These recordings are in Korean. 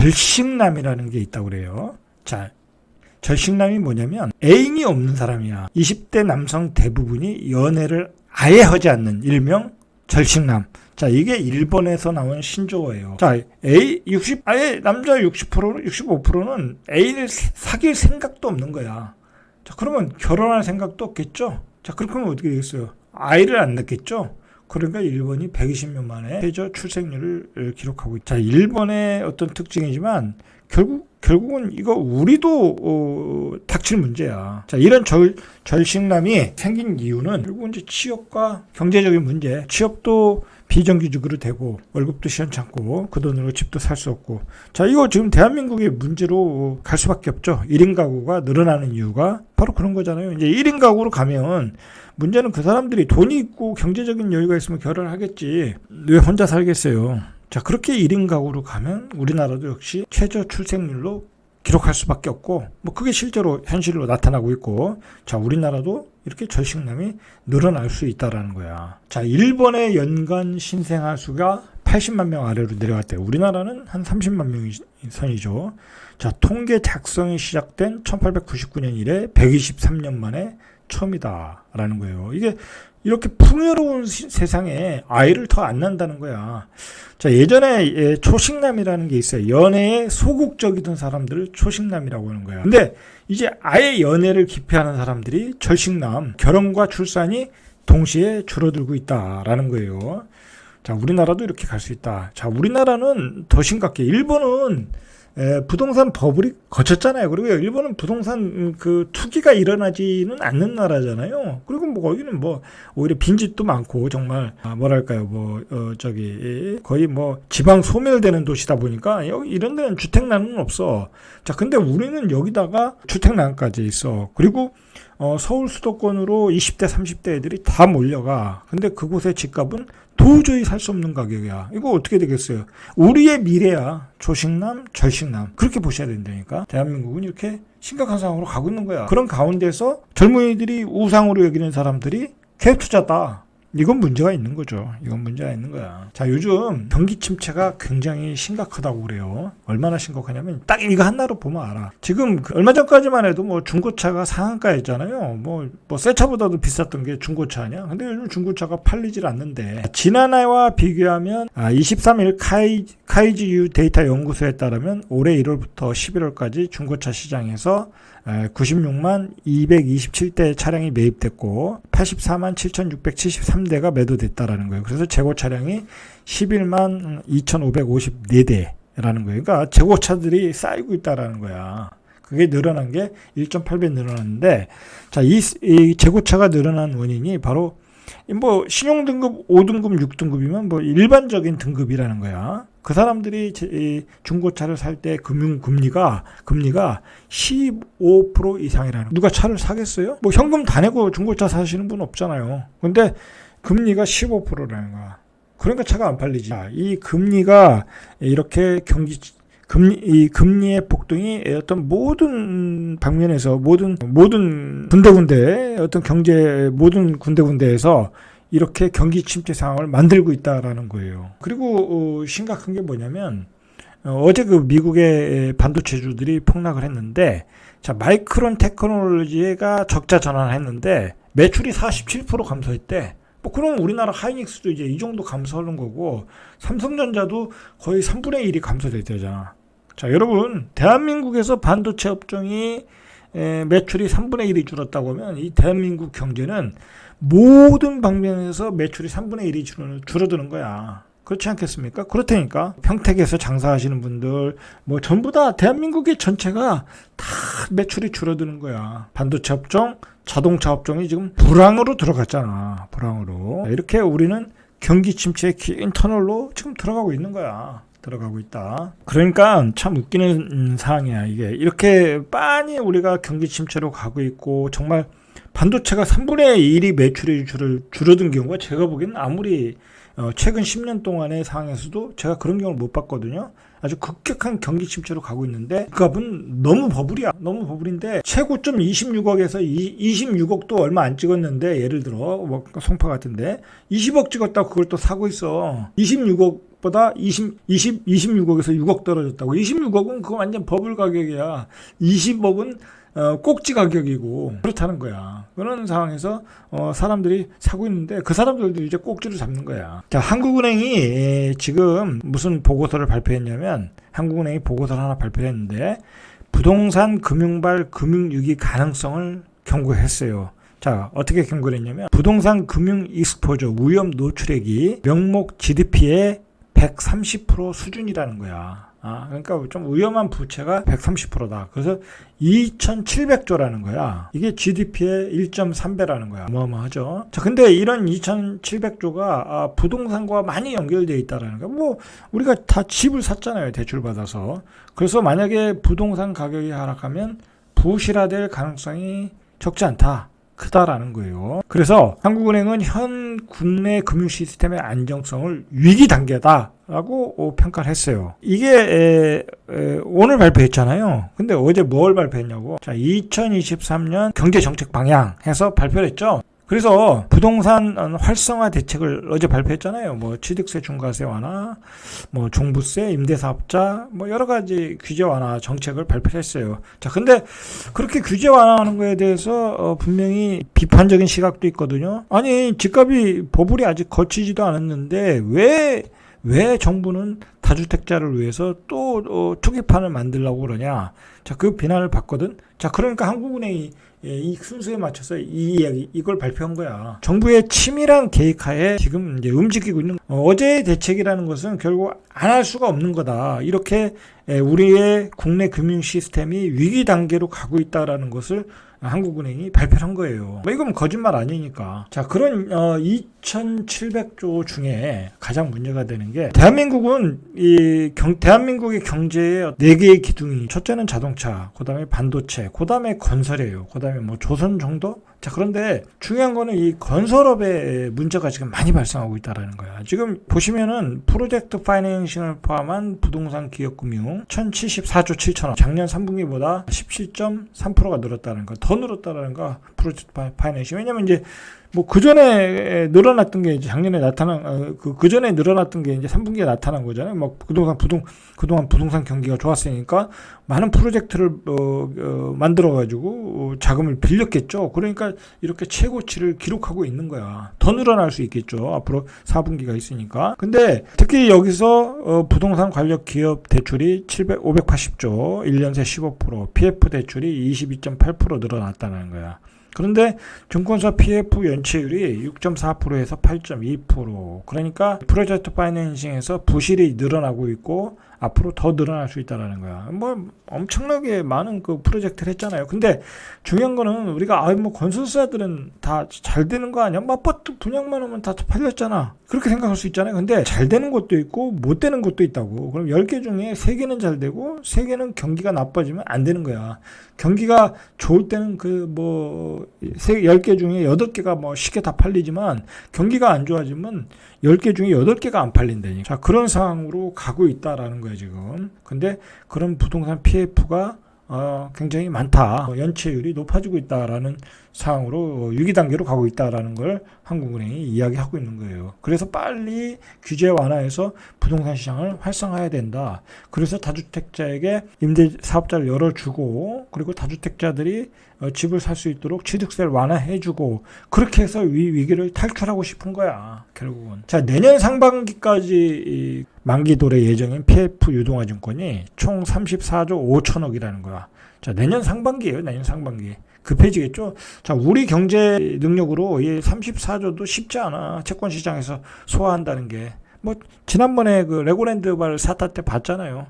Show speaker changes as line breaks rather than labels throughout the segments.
절식남이라는 게 있다고 그래요. 자, 절식남이 뭐냐면 애인이 없는 사람이야. 20대 남성 대부분이 연애를 아예 하지 않는 일명 절식남. 자, 이게 일본에서 나온 신조어예요. 자, 아예 남자 60%, 65%는 애인을 사귈 생각도 없는 거야. 자, 그러면 결혼할 생각도 없겠죠? 자, 그렇게 하면 어떻게 되겠어요? 아이를 안 낳겠죠? 그러니까 일본이 120년 만에 최저 출생률을 기록하고 있다. 자, 일본의 어떤 특징이지만 결국은 이거 우리도 닥칠 문제야. 자, 이런 절식남이 생긴 이유는 결국은 이제 취업과 경제적인 문제. 취업도 비정규직으로 되고 월급도 시원찮고 그 돈으로 집도 살 수 없고. 자, 이거 지금 대한민국의 문제로 갈 수밖에 없죠. 1인 가구가 늘어나는 이유가 바로 그런 거잖아요. 이제 1인 가구로 가면 문제는 그 사람들이 돈이 있고 경제적인 여유가 있으면 결혼을 하겠지. 왜 혼자 살겠어요? 자, 그렇게 1인 가구로 가면 우리나라도 역시 최저 출생률로 기록할 수밖에 없고, 뭐 그게 실제로 현실로 나타나고 있고, 자, 우리나라도 이렇게 절식남이 늘어날 수 있다라는 거야. 자, 일본의 연간 신생아 수가 80만 명 아래로 내려갔대요. 우리나라는 한 30만 명이 선이죠. 자, 통계 작성이 시작된 1899년 이래 123년 만에 처음이다라는 거예요. 이게 이렇게 풍요로운 세상에 아이를 더 안 낳는다는 거야. 자, 예전에 초식남이라는 게 있어요. 연애에 소극적이던 사람들을 초식남이라고 하는 거야. 근데 이제 아예 연애를 기피하는 사람들이 절식남, 결혼과 출산이 동시에 줄어들고 있다라는 거예요. 자, 우리나라도 이렇게 갈 수 있다. 자, 우리나라는 더 심각해. 일본은 부동산 버블이 거쳤잖아요. 그리고 일본은 부동산 그 투기가 일어나지는 않는 나라잖아요. 그리고 뭐 거기는 뭐 오히려 빈집도 많고 정말 뭐랄까요, 거의 뭐 지방 소멸되는 도시다 보니까 여기 이런 데는 주택난은 없어. 자, 근데 우리는 여기다가 주택난까지 있어. 그리고 서울 수도권으로 20대 30대 애들이 다 몰려가. 근데 그곳의 집값은 도저히 살 수 없는 가격이야. 이거 어떻게 되겠어요? 우리의 미래야. 초식남, 절식남. 그렇게 보셔야 된다니까. 대한민국은 이렇게 심각한 상황으로 가고 있는 거야. 그런 가운데서 젊은이들이 우상으로 여기는 사람들이 갭투자다. 이건 문제가 있는 거죠. 이건 문제가 있는 거야. 자, 요즘 경기 침체가 굉장히 심각하다고 그래요. 얼마나 심각하냐면 딱 이거 하나로 보면 알아. 지금 얼마 전까지만 해도 뭐 중고차가 상한가였잖아요. 뭐 새 차보다도 비쌌던 게 중고차 아니야? 근데 요즘 중고차가 팔리질 않는데, 지난해와 비교하면 23일 카이지유 데이터 연구소에 따르면 올해 1월부터 11월까지 중고차 시장에서 96만 227대 차량이 매입됐고 84만 7,673대가 매도됐다라는 거예요. 그래서 재고 차량이 11만 2,554대라는 거예요. 그러니까 재고차들이 쌓이고 있다라는 거야. 그게 늘어난 게 1.8배 늘어났는데, 자, 이 재고차가 늘어난 원인이 바로 뭐 신용등급 5등급, 6등급이면 뭐 일반적인 등급이라는 거야. 그 사람들이 중고차를 살 때 금리가 15% 이상이라는 거야. 누가 차를 사겠어요? 뭐 현금 다 내고 중고차 사시는 분 없잖아요. 근데 금리가 15%라는 거야. 그러니까 차가 안 팔리지. 이 금리가 이렇게 이 금리의 폭등이 어떤 모든 방면에서 모든 군데군데 어떤 모든 군데군데에서 이렇게 경기 침체 상황을 만들고 있다라는 거예요. 그리고 심각한 게 뭐냐면 어제 그 미국의 반도체주들이 폭락을 했는데, 자, 마이크론 테크놀로지가 적자 전환을 했는데 매출이 47% 감소했대. 뭐 그럼 우리나라 하이닉스도 이제 이 정도 감소하는 거고, 삼성전자도 거의 3분의 1이 감소됐잖아. 자, 여러분, 대한민국에서 반도체 업종이 매출이 3분의 1이 줄었다고 하면 이 대한민국 경제는 모든 방면에서 매출이 3분의 1이 줄어드는 거야. 그렇지 않겠습니까? 그렇다니까. 평택에서 장사하시는 분들 뭐 전부 다 대한민국의 전체가 다 매출이 줄어드는 거야. 반도체 업종, 자동차 업종이 지금 불황으로 들어갔잖아. 불황으로. 이렇게 우리는 경기 침체의 긴 터널로 지금 들어가고 있는 거야. 들어가고 있다. 그러니까 참 웃기는 상황이야. 이게 이렇게 빤히 우리가 경기 침체로 가고 있고, 정말 반도체가 3분의 1이 매출이 줄어든 경우가 제가 보기에는 아무리 최근 10년 동안의 상황에서도 제가 그런 경우를 못 봤거든요. 아주 급격한 경기 침체로 가고 있는데 그 값은 너무 버블이야. 너무 버블인데 최고점 26억에서 26억도 얼마 안 찍었는데, 예를 들어 뭐 송파 같은데 20억 찍었다고 그걸 또 사고 있어. 26억 가격보다 26억에서 6억 떨어졌다고. 26억은 그거 완전 버블 가격이야. 20억은 꼭지 가격이고 그렇다는 거야. 그런 상황에서 사람들이 사고 있는데 그 사람들도 이제 꼭지를 잡는 거야. 자, 한국은행이 지금 무슨 보고서를 발표했냐면, 한국은행이 보고서를 하나 발표했는데 부동산 금융발 금융위기 가능성을 경고했어요. 자, 어떻게 경고를 했냐면, 부동산 금융 익스포저 위험 노출액이 명목 GDP의 130% 수준이라는 거야. 그러니까 좀 위험한 부채가 130%다. 그래서 2,700조라는 거야. 이게 GDP의 1.3배라는 거야. 어마어마하죠. 자, 근데 이런 2,700조가 부동산과 많이 연결되어 있다라는 거야. 뭐 우리가 다 집을 샀잖아요, 대출 받아서. 그래서 만약에 부동산 가격이 하락하면 부실화될 가능성이 적지 않다. 크다라는 거예요. 그래서 한국은행은 현 국내 금융 시스템의 안정성을 위기 단계다라고 평가를 했어요. 이게 오늘 발표했잖아요. 근데 어제 뭘 발표했냐고. 자, 2023년 경제정책 방향 해서 발표를 했죠. 그래서 부동산 활성화 대책을 어제 발표했잖아요. 뭐 취득세 중과세 완화, 뭐 종부세, 임대사업자, 뭐 여러 가지 규제 완화 정책을 발표했어요. 자, 근데 그렇게 규제 완화하는 거에 대해서 분명히 비판적인 시각도 있거든요. 아니, 집값이 버블이 아직 거치지도 않았는데 왜 정부는 다주택자를 위해서 또 투기판을 만들려고 그러냐. 자, 그 비난을 받거든. 자, 그러니까 한국은행이 이 순서에 맞춰서 이걸 발표한 거야. 정부의 치밀한 계획하에 지금 이제 움직이고 있는, 어제의 대책이라는 것은 결국 안 할 수가 없는 거다. 이렇게 우리의 국내 금융 시스템이 위기 단계로 가고 있다라는 것을 한국은행이 발표한 거예요. 뭐 이건 거짓말 아니니까. 자, 그런 2,700조 중에 가장 문제가 되는 게, 대한민국은 대한민국의 경제의 4개의 기둥이, 첫째는 자동차, 그다음에 반도체, 그다음에 건설이에요. 그다음에 뭐 조선 정도? 자, 그런데 중요한 거는 이 건설업에 문제가 지금 많이 발생하고 있다라는 거야. 지금 보시면은 프로젝트 파이낸싱을 포함한 부동산 기업금융 1,074조 7천억, 작년 3분기보다 17.3%가 늘었다는 거. 더 늘었다라는 거, 프로젝트 파이낸싱. 왜냐면 이제 뭐 그전에 늘어났던 게 이제 작년에 나타난, 그전에 늘어났던 게 이제 3분기에 나타난 거잖아요. 뭐 그동안 부동산 경기가 좋았으니까 많은 프로젝트를 만들어 가지고 자금을 빌렸겠죠. 그러니까 이렇게 최고치를 기록하고 있는 거야. 더 늘어날 수 있겠죠. 앞으로 4분기가 있으니까. 근데 특히 여기서 부동산 관련 기업 대출이 580조, 1년 새 15%, PF 대출이 22.8% 늘어났다는 거야. 그런데 증권사 PF 연체율이 6.4%에서 8.2%. 그러니까 프로젝트 파이낸싱에서 부실이 늘어나고 있고 앞으로 더 늘어날 수 있다라는 거야. 뭐 엄청나게 많은 그 프로젝트를 했잖아요. 근데 중요한 거는 우리가 뭐 건설사들은 다 잘 되는 거 아니야? 뭐 아파트 분양만 하면 다 팔렸잖아. 그렇게 생각할 수 있잖아요. 근데 잘 되는 것도 있고 못 되는 것도 있다고. 그럼 10개 중에 3개는 잘 되고 3개는 경기가 나빠지면 안 되는 거야. 경기가 좋을 때는 10개 중에 8개가 뭐 쉽게 다 팔리지만, 경기가 안 좋아지면 10개 중에 8개가 안 팔린다니까. 자, 그런 상황으로 가고 있다라는 거예요, 지금. 근데 그런 부동산 PF가 굉장히 많다. 연체율이 높아지고 있다라는 상황으로 위기 단계로 가고 있다라는 걸 한국은행이 이야기하고 있는 거예요. 그래서 빨리 규제 완화해서 부동산 시장을 활성화해야 된다. 그래서 다주택자에게 임대 사업자를 열어주고, 그리고 다주택자들이 집을 살 수 있도록 취득세를 완화해주고, 그렇게 해서 위기를 탈출하고 싶은 거야, 결국은. 자, 내년 상반기까지 만기 도래 예정인 PF 유동화증권이 총 34조 5천억이라는 거야. 자, 내년 상반기예요, 내년 상반기. 급해지겠죠. 자, 우리 경제 능력으로 이 34조도 쉽지 않아. 채권 시장에서 소화한다는 게. 뭐 지난번에 그 레고랜드발 사태 때 봤잖아요.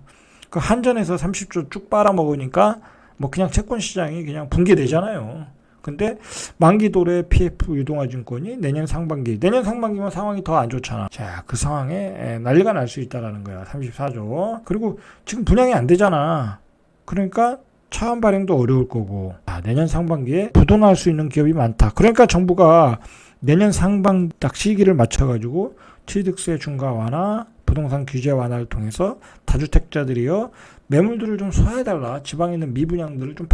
그 한전에서 30조 쭉 빨아먹으니까 뭐 그냥 채권 시장이 그냥 붕괴되잖아요. 근데 만기 도래 PF 유동화증권이 내년 상반기면 상황이 더 안 좋잖아. 자, 그 상황에 난리가 날 수 있다라는 거야. 34조. 그리고 지금 분양이 안 되잖아. 그러니까 차원 발행도 어려울 거고, 내년 상반기에 부도날 수 있는 기업이 많다. 그러니까 정부가 내년 상반 딱 시기를 맞춰가지고 취득세 중과 완화, 부동산 규제 완화를 통해서 다주택자들이요 매물들을 좀 소화해달라. 지방에 있는 미분양들을 좀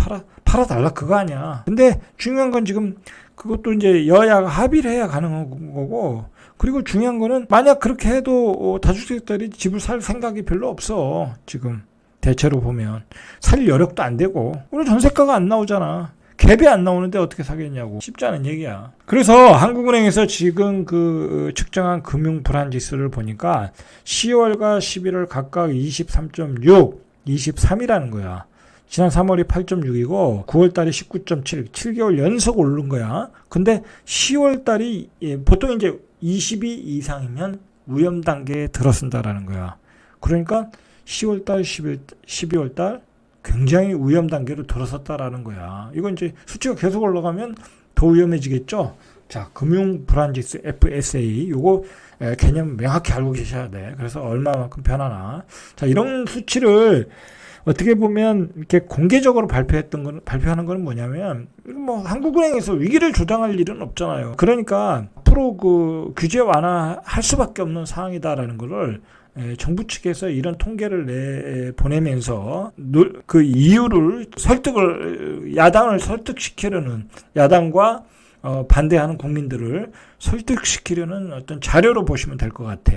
팔아달라. 그거 아니야. 근데 중요한 건 지금 그것도 이제 여야가 합의를 해야 가능한 거고, 그리고 중요한 거는 만약 그렇게 해도 다주택자들이 집을 살 생각이 별로 없어. 지금 대체로 보면 살 여력도 안 되고 오늘 전세가가 안 나오잖아. 갭이 안 나오는데 어떻게 사겠냐고. 쉽지 않은 얘기야. 그래서 한국은행에서 지금 그 측정한 금융 불안 지수를 보니까 10월과 11월 각각 23.6, 23이라는 거야. 지난 3월이 8.6이고 9월달이 19.7, 7개월 연속 오른 거야. 근데 10월달이 보통 이제 22 이상이면 위험 단계에 들어선다라는 거야. 그러니까 10월달, 12월달 굉장히 위험 단계로 들어섰다라는 거야. 이건 이제 수치가 계속 올라가면 더 위험해지겠죠. 자, 금융 불안지수 FSA 요거 개념 명확히 알고 계셔야 돼. 그래서 얼마만큼 변하나. 자, 이런 수치를 어떻게 보면 이렇게 공개적으로 발표하는 거는 뭐냐면, 뭐 한국은행에서 위기를 조장할 일은 없잖아요. 그러니까 앞으로 그 규제 완화할 수밖에 없는 상황이다라는 거를 정부 측에서 이런 통계를 보내면서 그 이유를 야당을 설득시키려는, 야당과 반대하는 국민들을 설득시키려는 어떤 자료로 보시면 될 것 같아.